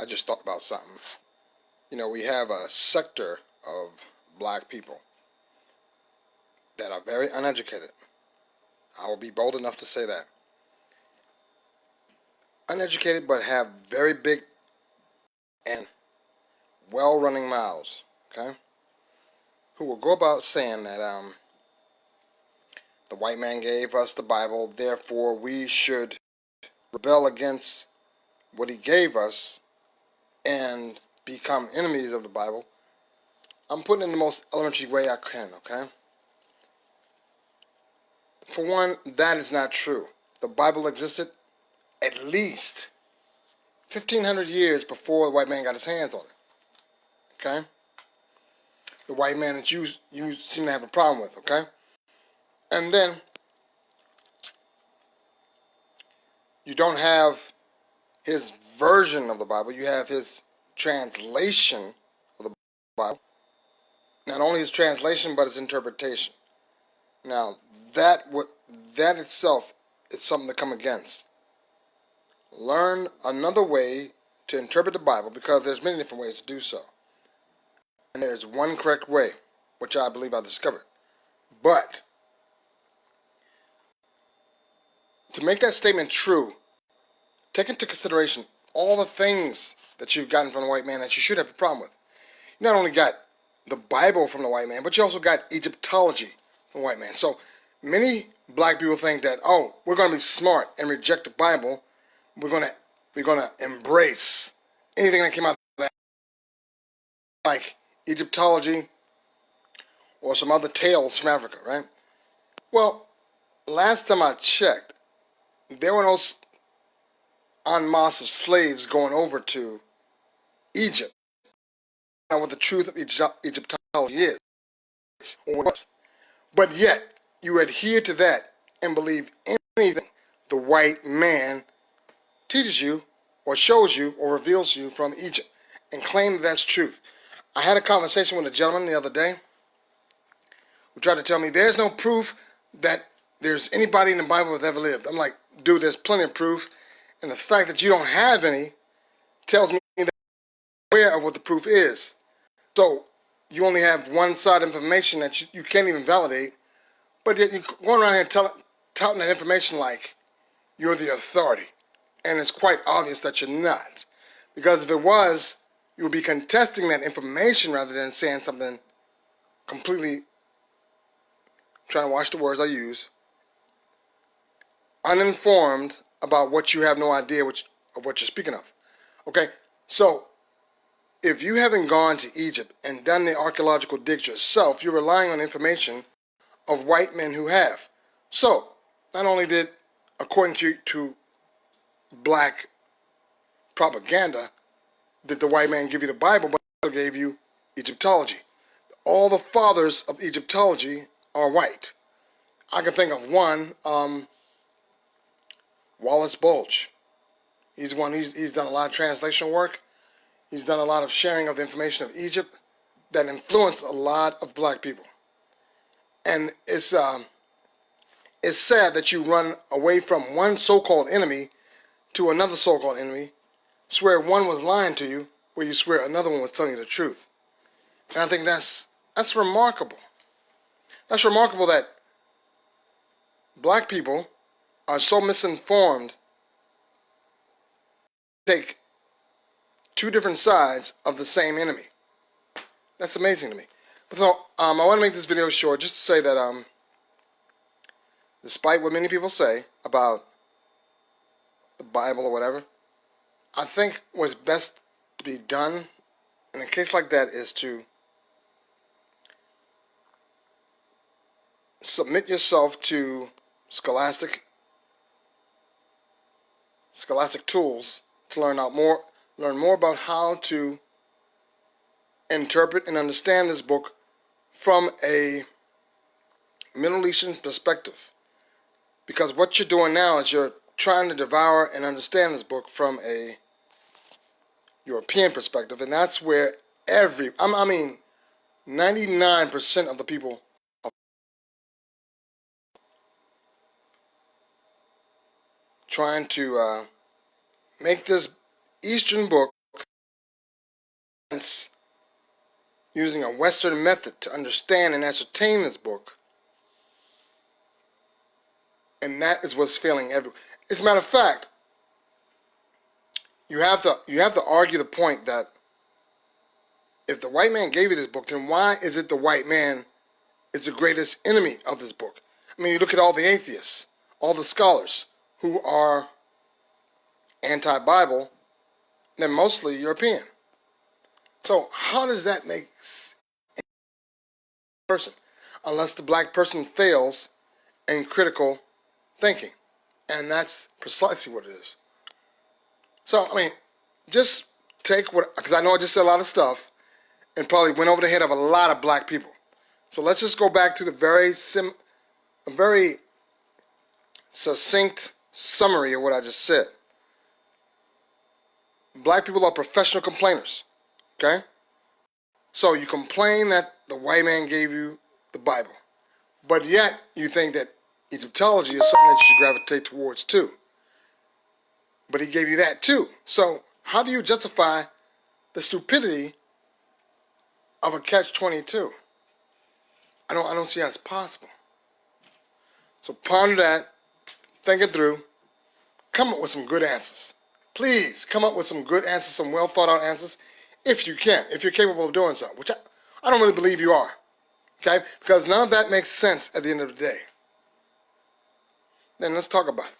I just thought about something. You know, we have a sector of black people that are very uneducated. I will be bold enough to say that. Uneducated, but have very big and well-running mouths, okay? Who will go about saying that the white man gave us the Bible, therefore we should rebel against what he gave us and become enemies of the Bible. I'm putting it in the most elementary way I can, okay? For one, that is not true. The Bible existed at least 1,500 years before the white man got his hands on it, okay? The white man that you seem to have a problem with, okay? And then you don't have his version of the Bible, you have his translation of the Bible. Not only his translation, but his interpretation. Now, that itself is something to come against. Learn another way to interpret the Bible, because there's many different ways to do so. And there's one correct way, which I believe I discovered. But to make that statement true, take into consideration all the things that you've gotten from the white man that you should have a problem with. You not only got the Bible from the white man, but you also got Egyptology from the white man. So many black people think that, oh, we're going to be smart and reject the Bible. We're going to embrace anything that came out of that, like Egyptology or some other tales from Africa, right? Well, last time I checked, there were no en masse of slaves going over to Egypt. Now, what the truth of Egyptology is, or was. But yet, you adhere to that and believe anything the white man teaches you or shows you or reveals to you from Egypt and claim that that's truth. I had a conversation with a gentleman the other day who tried to tell me there's no proof that there's anybody in the Bible that's ever lived. I'm like, dude, there's plenty of proof, and the fact that you don't have any tells me that you're aware of what the proof is. So you only have one side of information that you can't even validate, but yet you're going around here touting that information like you're the authority. And it's quite obvious that you're not. Because if it was, you would be contesting that information rather than saying something completely, trying to watch the words I use, uninformed about what you have no idea of what you're speaking of. Okay? So, if you haven't gone to Egypt and done the archaeological digs yourself, you're relying on information of white men who have. So, not only did, according to black propaganda, did the white man give you the Bible, but also gave you Egyptology. All the fathers of Egyptology are white. I can think of one, Wallis Budge. He's one. He's done a lot of translation work. He's done a lot of sharing of the information of Egypt that influenced a lot of black people. And it's sad that you run away from one so-called enemy to another so-called enemy, swear one was lying to you, where you swear another one was telling you the truth. And I think that's remarkable. That's remarkable that black people are so misinformed, take two different sides of the same enemy. That's amazing to me. So I want to make this video short just to say that despite what many people say about the Bible or whatever, I think what's best to be done in a case like that is to submit yourself to scholastic tools to learn more about how to interpret and understand this book from a Middle Eastern perspective. Because what you're doing now is you're trying to devour and understand this book from a European perspective, and that's where 99% of the people are trying to make this Eastern book using a Western method to understand and ascertain this book, and that is what's failing everyone. As a matter of fact, you have to argue the point that if the white man gave you this book, then why is it the white man is the greatest enemy of this book? I mean, you look at all the atheists, all the scholars who are anti-Bible, they're mostly European. So how does that make a person? Unless the black person fails in critical thinking. And that's precisely what it is. So, I mean, just take what, because I know I just said a lot of stuff and probably went over the head of a lot of black people. So let's just go back to the very succinct summary of what I just said. Black people are professional complainers, okay? So you complain that the white man gave you the Bible, but yet you think that Egyptology is something that you should gravitate towards too. But he gave you that too. So how do you justify the stupidity of a catch-22? I don't see how it's possible. So ponder that, think it through, come up with some good answers. Please come up with some good answers, some well thought out answers, if you can, if you're capable of doing so, which I don't really believe you are, okay? Because none of that makes sense at the end of the day. Then let's talk about it.